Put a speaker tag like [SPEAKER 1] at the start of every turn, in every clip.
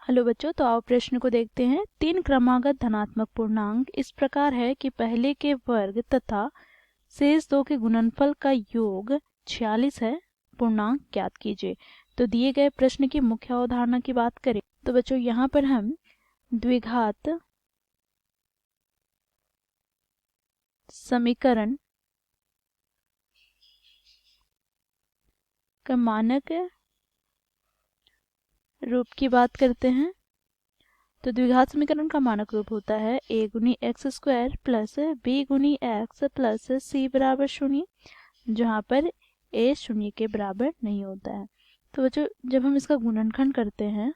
[SPEAKER 1] Hello बच्चों, तो आओ प्रश्न को देखते हैं। तीन क्रमागत धनात्मक पूर्णांक इस प्रकार है कि पहले के वर्ग तथा शेष दो के गुणनफल का योग 46 है। पूर्णांक ज्ञात कीजिए। तो दिए गए प्रश्न की मुख्य अवधारणा की बात करें तो बच्चों यहाँ पर हम द्विघात समीकरण का मानक रूप की बात करते हैं। तो द्विघात समीकरण का मानक रूप होता है a गुनी एक्स स्क्वायर प्लस बी गुनी एक्स प्लस सी बराबर शून्य, जहाँ पर a शून्य के बराबर नहीं होता है। तो बच्चों जब हम इसका गुणनखंड करते हैं,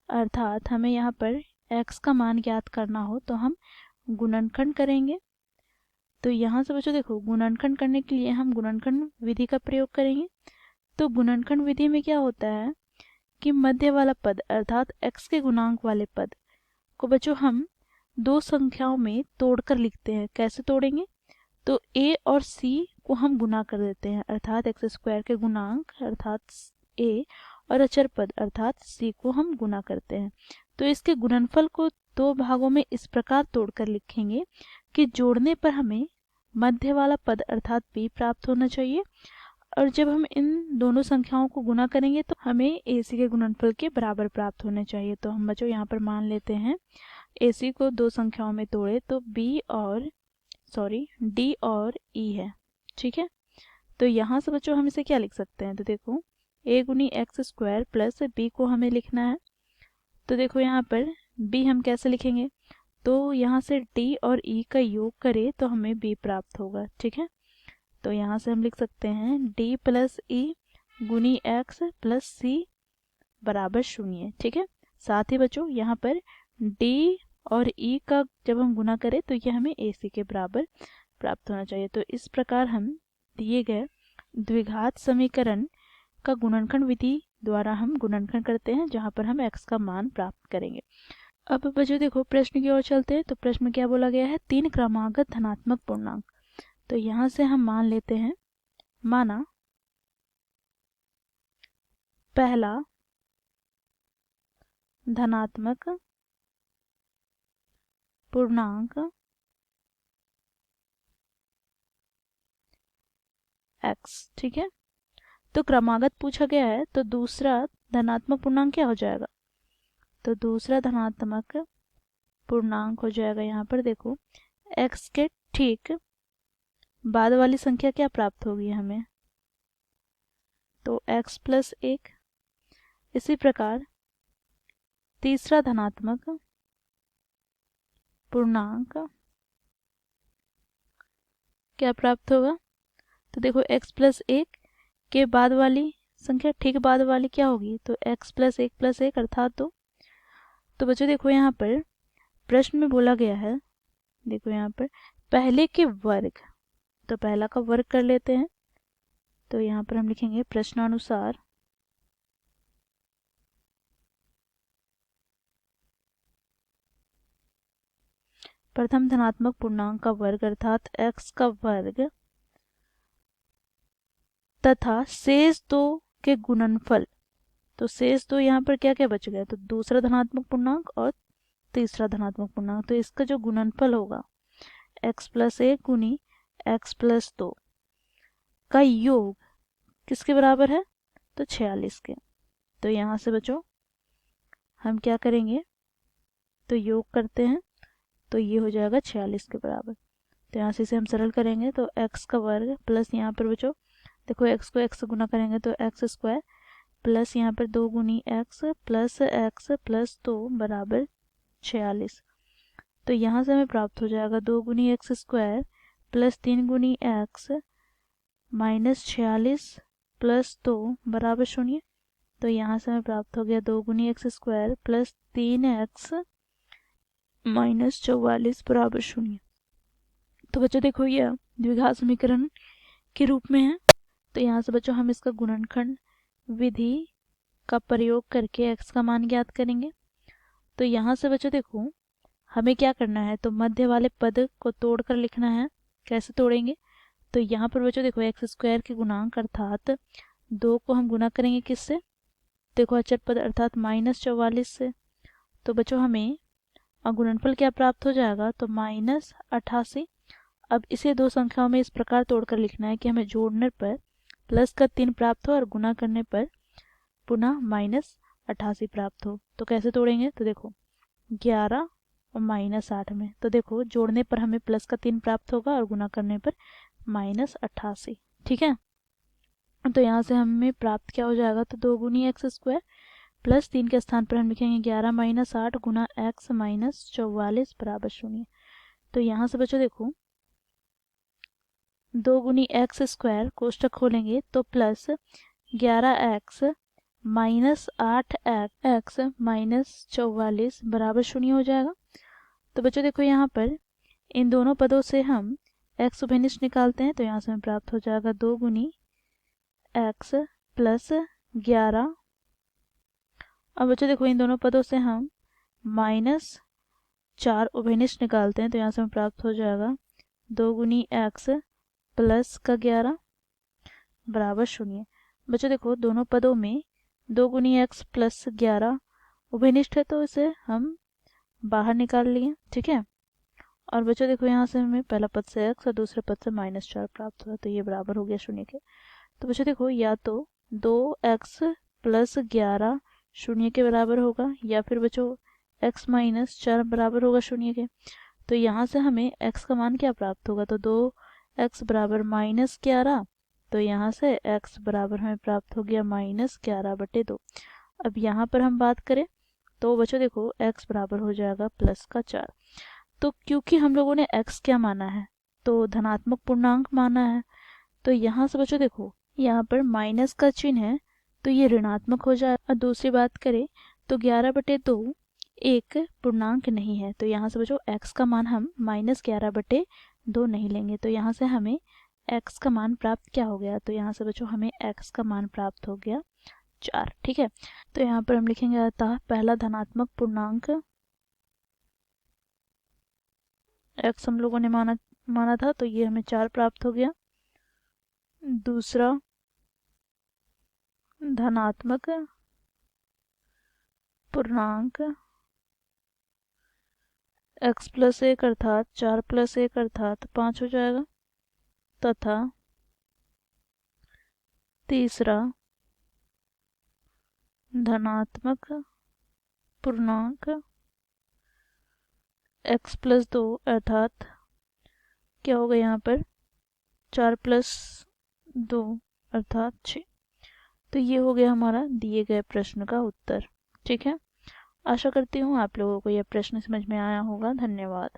[SPEAKER 1] अर्थात हमें यहाँ पर x का मान ज्ञात करना हो तो हम गुणनखंड करेंगे। तो यहाँ से बच्चों देखो, गुणनखंड करने के लिए हम गुणनखंड विधि का प्रयोग करेंगे। तो गुणनखंड विधि में क्या होता है कि मध्य वाला पद अर्थात x के गुणांक वाले पद को बच्चों हम दो संख्याओं में तोड़कर लिखते हैं। कैसे तोड़ेंगे? तो a और c को हम गुना कर देते हैं, अर्थात एक्स स्क्वायर के गुणांक अर्थात a और अचर पद अर्थात c को हम गुना करते हैं। तो इसके गुणनफल को दो भागों में इस प्रकार तोड़कर लिखेंगे कि जोड़ने पर हमें मध्य वाला पद अर्थात b प्राप्त होना चाहिए, और जब हम इन दोनों संख्याओं को गुना करेंगे तो हमें AC के गुणनफल के बराबर प्राप्त होने चाहिए। तो हम बच्चों यहाँ पर मान लेते हैं AC को दो संख्याओं में तोड़े तो D और E है। ठीक है, तो यहाँ से बच्चों हम इसे क्या लिख सकते हैं? तो देखो a गुनी एक्स स्क्वायर प्लस b को हमें लिखना है। तो देखो यहाँ पर b हम कैसे लिखेंगे? तो यहाँ से d और e का योग करें तो हमें b प्राप्त होगा। ठीक है, तो यहाँ से हम लिख सकते हैं d प्लस ई गुनी एक्स प्लस सी बराबर शून्य। ठीक है, साथ ही बच्चों यहाँ पर d और e का जब हम गुना करें तो ये हमें AC के बराबर प्राप्त होना चाहिए। तो इस प्रकार हम दिए गए द्विघात समीकरण का गुणनखंड विधि द्वारा हम गुणनखंड करते हैं, जहाँ पर हम x का मान प्राप्त करेंगे। अब बच्चों देखो प्रश्न की ओर चलते हैं। तो प्रश्न में क्या बोला गया है? तीन क्रमागत धनात्मक पूर्णांक। तो यहाँ से हम मान लेते हैं, माना पहला धनात्मक पूर्णांक x। ठीक है, तो क्रमागत पूछा गया है तो दूसरा धनात्मक पूर्णांक क्या हो जाएगा? तो दूसरा धनात्मक पूर्णांक हो जाएगा यहाँ पर देखो x के ठीक बाद वाली संख्या क्या प्राप्त होगी हमें? तो x प्लस 1। इसी प्रकार तीसरा धनात्मक पूर्णांक क्या प्राप्त होगा? तो देखो x प्लस 1 के बाद वाली संख्या ठीक बाद वाली क्या होगी? तो x प्लस 1 प्लस 1 अर्थात 2। तो बच्चों देखो यहाँ पर प्रश्न में बोला गया है, देखो यहाँ पर पहले के वर्ग, तो पहला का वर्ग कर लेते हैं। तो यहाँ पर हम लिखेंगे प्रश्नानुसार प्रथम धनात्मक पूर्णांक का वर्ग अर्थात x का वर्ग तथा शेष दो के गुणनफल। तो शेष दो यहाँ पर क्या क्या बच गया? तो दूसरा धनात्मक पूर्णांक और तीसरा धनात्मक पूर्णांक। तो इसका जो गुणनफल होगा x प्लस 1 गुनी x प्लस 2 का योग किसके बराबर है? तो 46 के। तो यहाँ से बच्चों हम क्या करेंगे? तो योग करते हैं तो ये हो जाएगा 46 के बराबर। तो यहाँ से इसे हम सरल करेंगे तो x का वर्ग प्लस यहाँ पर बच्चों देखो x को x से गुना करेंगे तो एक्स स्क्वायर प्लस यहाँ पर 2 गुनी x प्लस 2 बराबर 46। तो यहाँ से हमें प्राप्त हो जाएगा 2 गुनी एक्स स्क्वायर प्लस 3 गुनी x माइनस 46 प्लस 2 बराबर शून्य। तो यहाँ से हमें प्राप्त हो गया 2 गुनी x square plus 3x minus 44 बराबर शून्य। तो बच्चों देखो यह द्विघात समीकरण के रूप में है। तो यहाँ से बच्चों हम इसका गुणनखंड विधि का प्रयोग करके x का मान ज्ञात करेंगे। तो यहाँ से बच्चों देखो हमें क्या करना है? तो मध्य वाले पद को तोड़कर लिखना है। कैसे तोड़ेंगे? तो यहाँ पर बच्चों देखो एक्स स्क्वायर के गुणांक अर्थात 2 को हम गुना करेंगे किससे? देखो अचर पद अर्थात -44 से, तो बच्चों हमें गुणनफल क्या प्राप्त हो जाएगा, तो -88। अब इसे दो संख्याओं में इस प्रकार तोड़कर लिखना है कि हमें जोड़ने पर प्लस का 3 प्राप्त हो और गुना करने पर पुनः -88 प्राप्त हो। तो कैसे तोड़ेंगे, तो देखो 11 और -8 में, तो देखो जोड़ने पर हमें प्लस का 3 प्राप्त होगा और गुना करने पर -88। ठीक है, तो यहाँ से हमें प्राप्त क्या हो जाएगा, तो 2 गुनी एक्स स्क्वायर प्लस 3 के स्थान पर हम लिखेंगे 11 - 8 गुना एक्स - 44 बराबर 0। तो यहाँ से बच्चों देखो 2 गुनी एक्स स्क्वायर कोष्टक खोलेंगे तो प्लस 11x -8 एक्स -44 बराबर 0 हो जाएगा। तो बच्चों देखो यहाँ पर इन दोनों पदों से हम x उभयनिष्ठ निकालते हैं, तो यहाँ से हमें प्राप्त हो जाएगा 2 गुनी x प्लस 11। अब बच्चों देखो इन दोनों पदों से हम -4 उभयनिष्ठ निकालते हैं, तो यहाँ से हमें प्राप्त हो जाएगा 2 गुनी x प्लस का 11 बराबर 0। बच्चों देखो दोनों पदों में 2 गुनी एक्स प्लस 11 उभयनिष्ठ है, तो इसे हम बाहर निकाल लिए। ठीक है, और बच्चों देखो यहाँ से हमें पहला पद से x और दूसरे पद से -4 प्राप्त हुआ, तो ये बराबर हो गया 0 के। तो बच्चों देखो या तो 2x प्लस 11 0 के बराबर होगा, या फिर बच्चों x -4 बराबर होगा 0 के। तो यहाँ से हमें x का मान क्या प्राप्त होगा, तो 2x बराबर -11, तो यहाँ से x बराबर हमें प्राप्त हो गया -11/2। अब यहाँ पर हम बात करें तो बच्चों देखो x बराबर हो जाएगा प्लस का 4। तो क्योंकि हम लोगों ने x क्या माना है, तो धनात्मक पूर्णांक माना है, तो यहाँ से बच्चों देखो यहाँ पर माइनस का चिन्ह है, तो ये ऋणात्मक हो जाए। और दूसरी बात करें तो 11/2 एक पूर्णांक नहीं है, तो यहाँ से बच्चों x का मान हम -11/2 नहीं लेंगे, तो यहाँ से हमें x का मान प्राप्त क्या हो गया, तो यहाँ से बच्चों हमें x का मान प्राप्त हो गया 4। ठीक है, तो यहाँ पर हम लिखेंगे अतः पहला धनात्मक पूर्णांक x हम लोगों ने माना था, तो ये हमें 4 प्राप्त हो गया। दूसरा धनात्मक पूर्णांक x प्लस 1 अर्थात 4 + 1 अर्थात 5 हो जाएगा, तथा तीसरा धनात्मक पूर्णांक x + 2 अर्थात क्या होगा यहाँ पर 4 + 2 अर्थात 6। तो ये हो गया हमारा दिए गए प्रश्न का उत्तर। ठीक है, आशा करती हूँ आप लोगों को यह प्रश्न समझ में आया होगा। धन्यवाद।